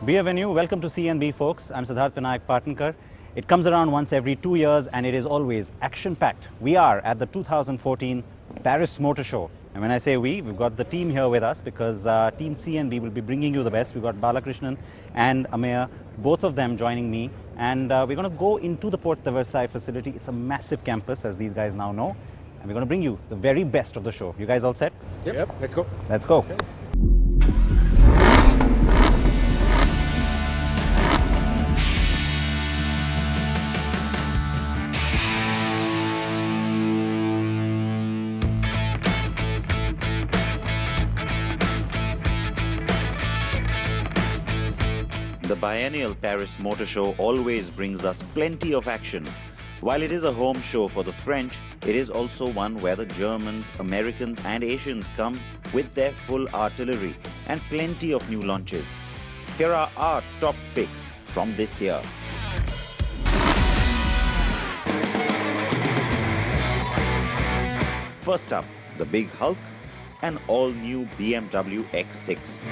Bienvenue, welcome to C&B folks. I'm Siddharth Vinayak Partnkar. It comes around once every 2 years and it is always action-packed. We are at the 2014 Paris Motor Show. And when I say we've got the team here with us because Team C&B will be bringing you the best. We've got Balakrishnan and Ameya, both of them joining me. And we're going to go into the Porte de Versailles facility. It's a massive campus, as these guys now know. And we're going to bring you the very best of the show. You guys all set? Yep. Let's go. Let's go. Okay. The biennial Paris Motor Show always brings us plenty of action. While it is a home show for the French, it is also one where the Germans, Americans and Asians come with their full artillery and plenty of new launches. Here are our top picks from this year. First up, the Big Hulk, an all-new BMW X6.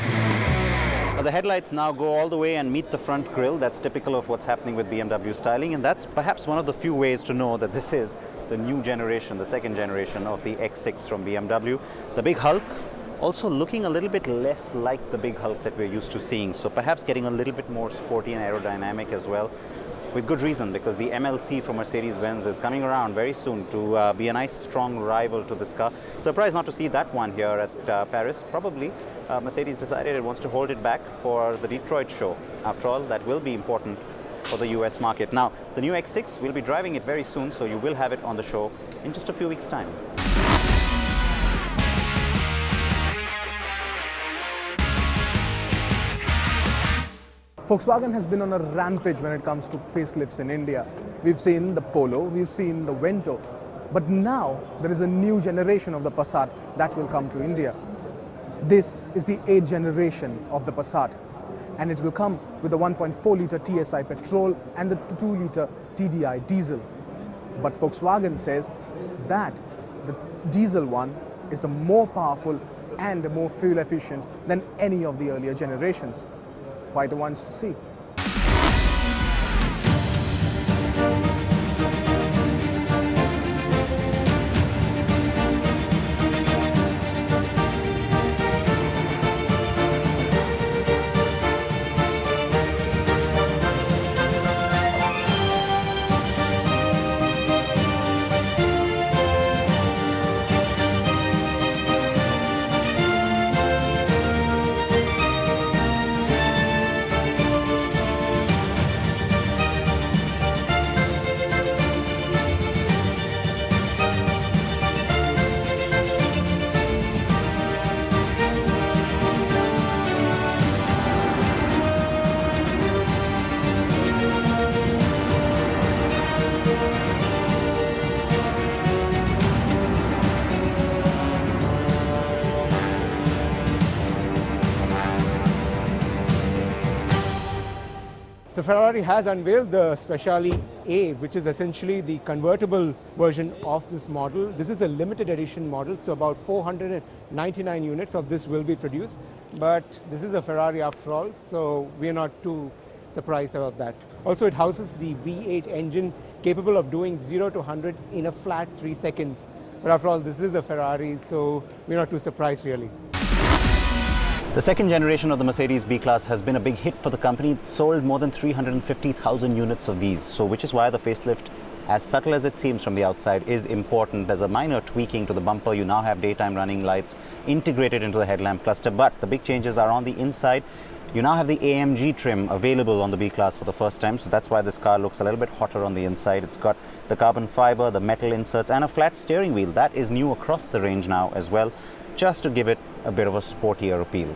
The headlights now go all the way and meet the front grille. That's typical of what's happening with BMW styling, and that's perhaps one of the few ways to know that this is the new generation, the second generation of the X6 from BMW. The Big Hulk also looking a little bit less like the Big Hulk that we're used to seeing, so perhaps getting a little bit more sporty and aerodynamic as well. With good reason, because the MLC from Mercedes-Benz is coming around very soon to be a nice strong rival to this car. Surprised not to see that one here at Paris. Probably Mercedes decided it wants to hold it back for the Detroit show. After all, that will be important for the US market. Now, the new X6, we'll be driving it very soon, so you will have it on the show in just a few weeks' time. Volkswagen has been on a rampage when it comes to facelifts in India. We've seen the Polo, we've seen the Vento, but now there is a new generation of the Passat that will come to India. This is the 8th generation of the Passat, and it will come with the 1.4-litre TSI petrol and the 2-litre TDI diesel. But Volkswagen says that the diesel one is the more powerful and the more fuel efficient than any of the earlier generations. Quite a ones to see. So Ferrari has unveiled the Speciale A, which is essentially the convertible version of this model. This is a limited edition model, so about 499 units of this will be produced. But this is a Ferrari after all, so we are not too surprised about that. Also, it houses the V8 engine capable of doing 0 to 100 in a flat 3 seconds. But after all, this is a Ferrari, so we're not too surprised really. The second generation of the Mercedes B-Class has been a big hit for the company. It sold more than 350,000 units of these, so which is why the facelift, as subtle as it seems from the outside, is important. There's a minor tweaking to the bumper. You now have daytime running lights integrated into the headlamp cluster, but the big changes are on the inside. You now have the AMG trim available on the B-Class for the first time, so that's why this car looks a little bit hotter on the inside. It's got the carbon fiber, the metal inserts, and a flat steering wheel. That is new across the range now as well, just to give it a bit of a sportier appeal.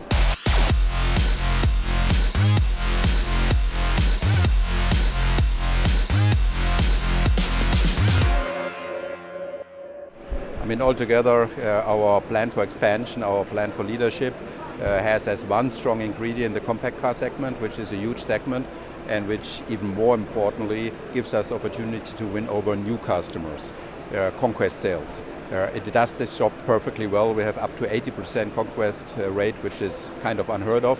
I mean, altogether, our plan for expansion, our plan for leadership has as one strong ingredient the compact car segment, which is a huge segment and which, even more importantly, gives us the opportunity to win over new customers, conquest sales. It does this job perfectly well. We have up to 80% conquest rate, which is kind of unheard of.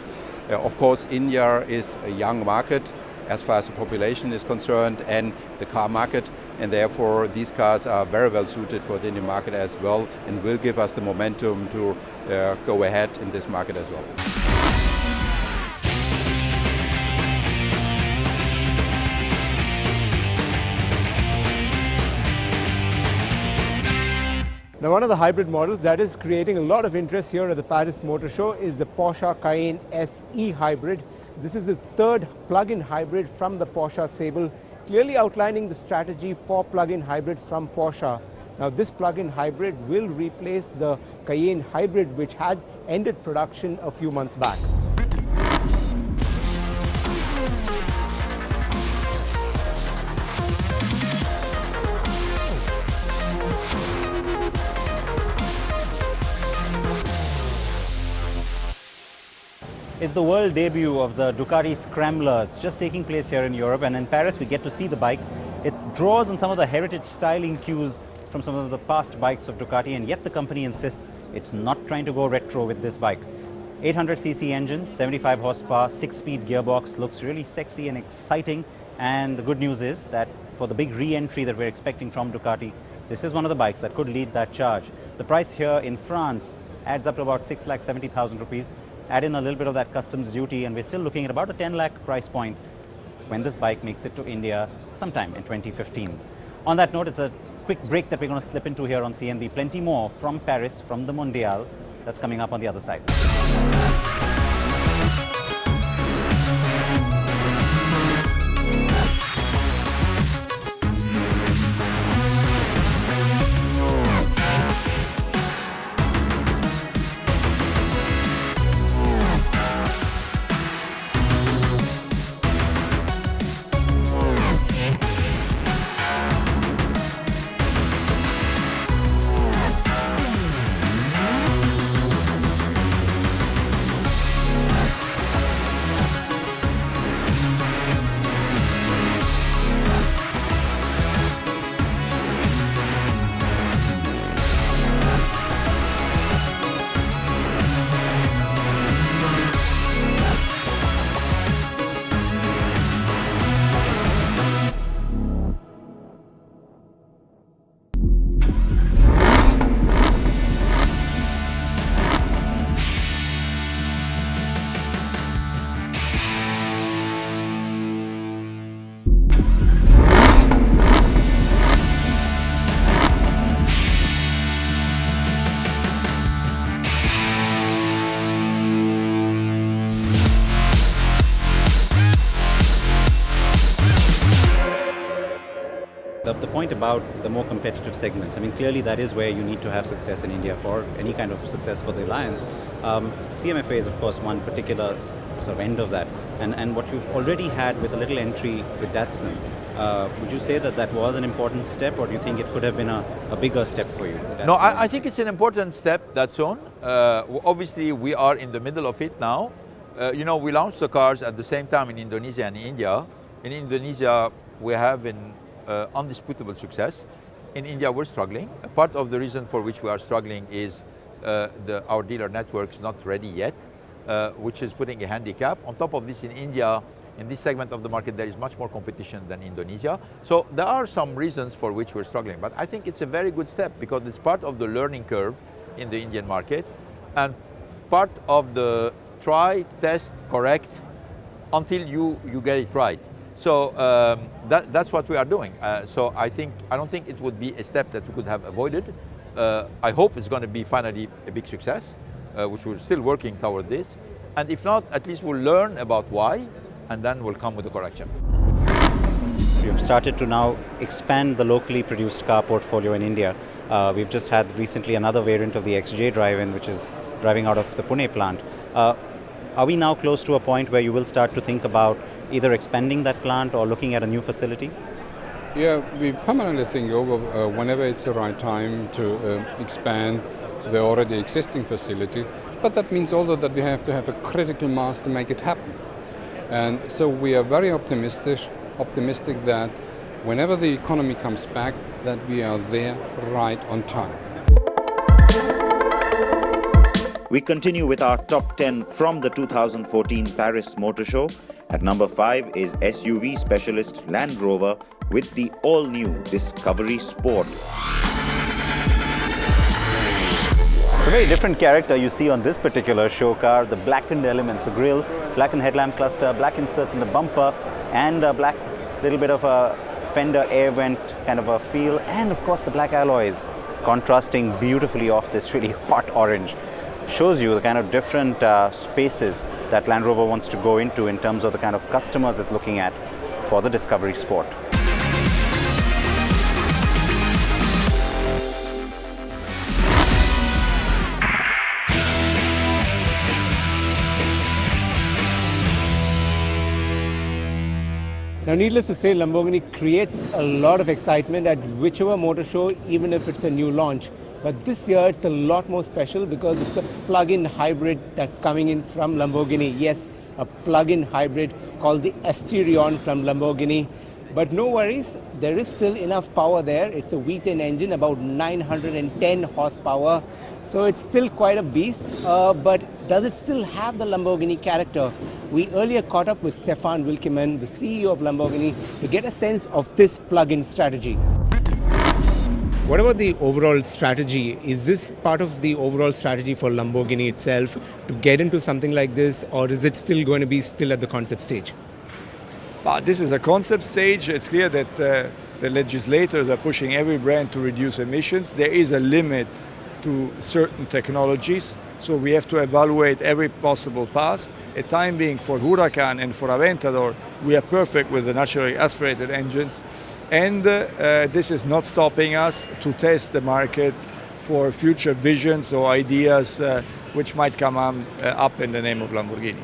Of course, India is a young market as far as the population is concerned and the car market, and therefore these cars are very well suited for the Indian market as well and will give us the momentum to go ahead in this market as well. Now, one of the hybrid models that is creating a lot of interest here at the Paris Motor Show is the Porsche Cayenne SE Hybrid. This is the third plug-in hybrid from the Porsche Sable, clearly outlining the strategy for plug-in hybrids from Porsche. Now, this plug-in hybrid will replace the Cayenne Hybrid, which had ended production a few months back. It's the world debut of the Ducati Scrambler. It's just taking place here in Europe, and in Paris we get to see the bike. It draws on some of the heritage styling cues from some of the past bikes of Ducati, and yet the company insists it's not trying to go retro with this bike. 800cc engine, 75 horsepower, 6-speed gearbox, looks really sexy and exciting, and the good news is that for the big re-entry that we're expecting from Ducati, this is one of the bikes that could lead that charge. The price here in France adds up to about 6,70,000 rupees. Add in a little bit of that customs duty, and we're still looking at about a 10 lakh price point when this bike makes it to India sometime in 2015. On that note, it's a quick break that we're going to slip into here on CNB. Plenty more from Paris, from the Mondial, that's coming up on the other side. The point about the more competitive segments, I mean, clearly that is where you need to have success in India for any kind of success for the Alliance. CMFA is, of course, one particular sort of end of that. And what you've already had with a little entry with Datsun, would you say that that was an important step, or do you think it could have been a bigger step for you? No, I think it's an important step, Datsun. Obviously, we are in the middle of it now. We launched the cars at the same time in Indonesia and India. In Indonesia, we have been undisputable success. In India, we're struggling. Part of the reason for which we are struggling is our dealer network is not ready yet, which is putting a handicap. On top of this, in India, in this segment of the market, there is much more competition than Indonesia. So there are some reasons for which we're struggling. But I think it's a very good step because it's part of the learning curve in the Indian market and part of the try, test, correct until you get it right. So that's what we are doing. So I don't think it would be a step that we could have avoided. I hope it's going to be finally a big success, which we're still working toward this. And if not, at least we'll learn about why, and then we'll come with a correction. You've started to now expand the locally produced car portfolio in India. We've just had recently another variant of the XJ drive-in, which is driving out of the Pune plant. Are we now close to a point where you will start to think about either expanding that plant or looking at a new facility? Yeah, we permanently think over whenever it's the right time to expand the already existing facility. But that means also that we have to have a critical mass to make it happen. And so we are very optimistic that whenever the economy comes back, that we are there right on time. We continue with our top 10 from the 2014 Paris Motor Show. At number 5 is SUV specialist Land Rover with the all-new Discovery Sport. It's a very different character you see on this particular show car. The blackened elements, the grille, blackened headlamp cluster, black inserts in the bumper, and a black little bit of a fender air vent kind of a feel, and of course the black alloys contrasting beautifully off this really hot orange. Shows you the kind of different spaces that Land Rover wants to go into in terms of the kind of customers it's looking at for the Discovery Sport. Now, needless to say, Lamborghini creates a lot of excitement at whichever motor show, even if it's a new launch. But this year, it's a lot more special because it's a plug-in hybrid that's coming in from Lamborghini. Yes, a plug-in hybrid called the Asterion from Lamborghini. But no worries, there is still enough power there. It's a V10 engine, about 910 horsepower. So it's still quite a beast. But does it still have the Lamborghini character? We earlier caught up with Stefan Wilkeman, the CEO of Lamborghini, to get a sense of this plug-in strategy. What about the overall strategy? Is this part of the overall strategy for Lamborghini itself to get into something like this, or is it still going to be still at the concept stage? This is a concept stage. It's clear that the legislators are pushing every brand to reduce emissions. There is a limit to certain technologies, so we have to evaluate every possible path. At time being, for Huracan and for Aventador, we are perfect with the naturally aspirated engines. And this is not stopping us to test the market for future visions or ideas which might come up in the name of Lamborghini.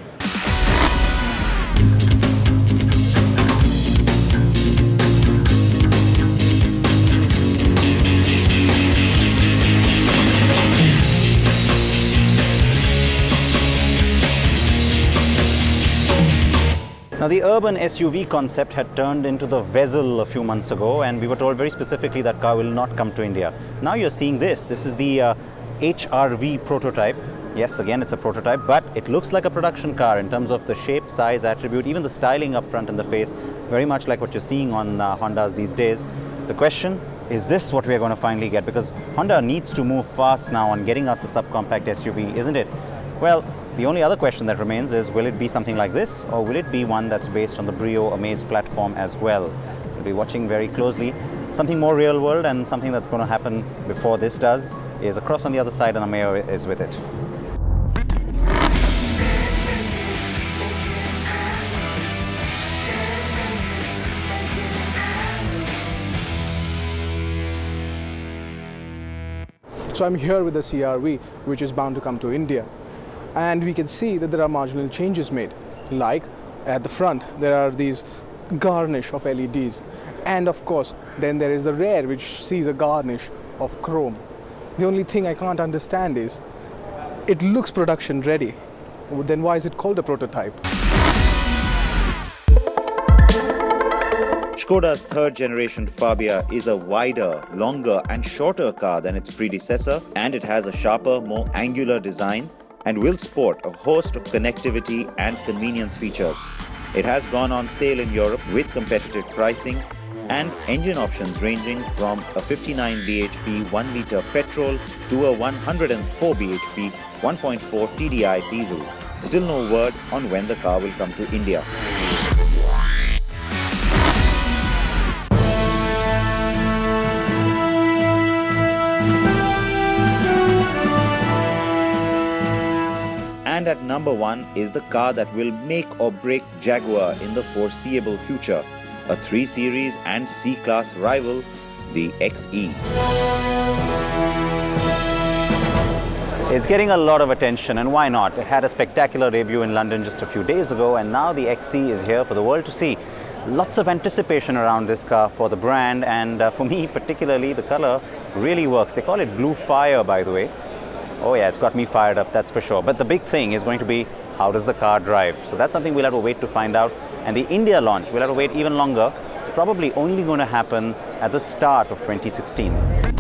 Now, the urban SUV concept had turned into the Vezel a few months ago, and we were told very specifically that car will not come to India. Now you're seeing this. This is the HRV prototype. Yes, again, it's a prototype, but it looks like a production car in terms of the shape, size, attribute, even the styling up front and the face, very much like what you're seeing on Hondas these days. The question, is this what we're going to finally get? Because Honda needs to move fast now on getting us a subcompact SUV, isn't it? Well, the only other question that remains is, will it be something like this, or will it be one that's based on the Brio Amaze platform as well? We'll be watching very closely. Something more real world, and something that's going to happen before this does is across on the other side, and Ameo is with it. So I'm here with the CR-V, which is bound to come to India. And we can see that there are marginal changes made. Like at the front, there are these garnish of LEDs. And of course, then there is the rear, which sees a garnish of chrome. The only thing I can't understand is, it looks production ready. Then why is it called a prototype? Škoda's third generation Fabia is a wider, longer and shorter car than its predecessor, and it has a sharper, more angular design and will sport a host of connectivity and convenience features. It has gone on sale in Europe with competitive pricing and engine options ranging from a 59 bhp 1-litre petrol to a 104 bhp 1.4 TDI diesel. Still no word on when the car will come to India. And at number 1 is the car that will make or break Jaguar in the foreseeable future, a 3 Series and C-Class rival, the XE. It's getting a lot of attention, and why not? It had a spectacular debut in London just a few days ago, and now the XE is here for the world to see. Lots of anticipation around this car for the brand, and for me particularly, the color really works. They call it Blue Fire, by the way. Oh yeah, it's got me fired up, that's for sure. But the big thing is going to be, how does the car drive? So that's something we'll have to wait to find out. And the India launch, we'll have to wait even longer. It's probably only going to happen at the start of 2016.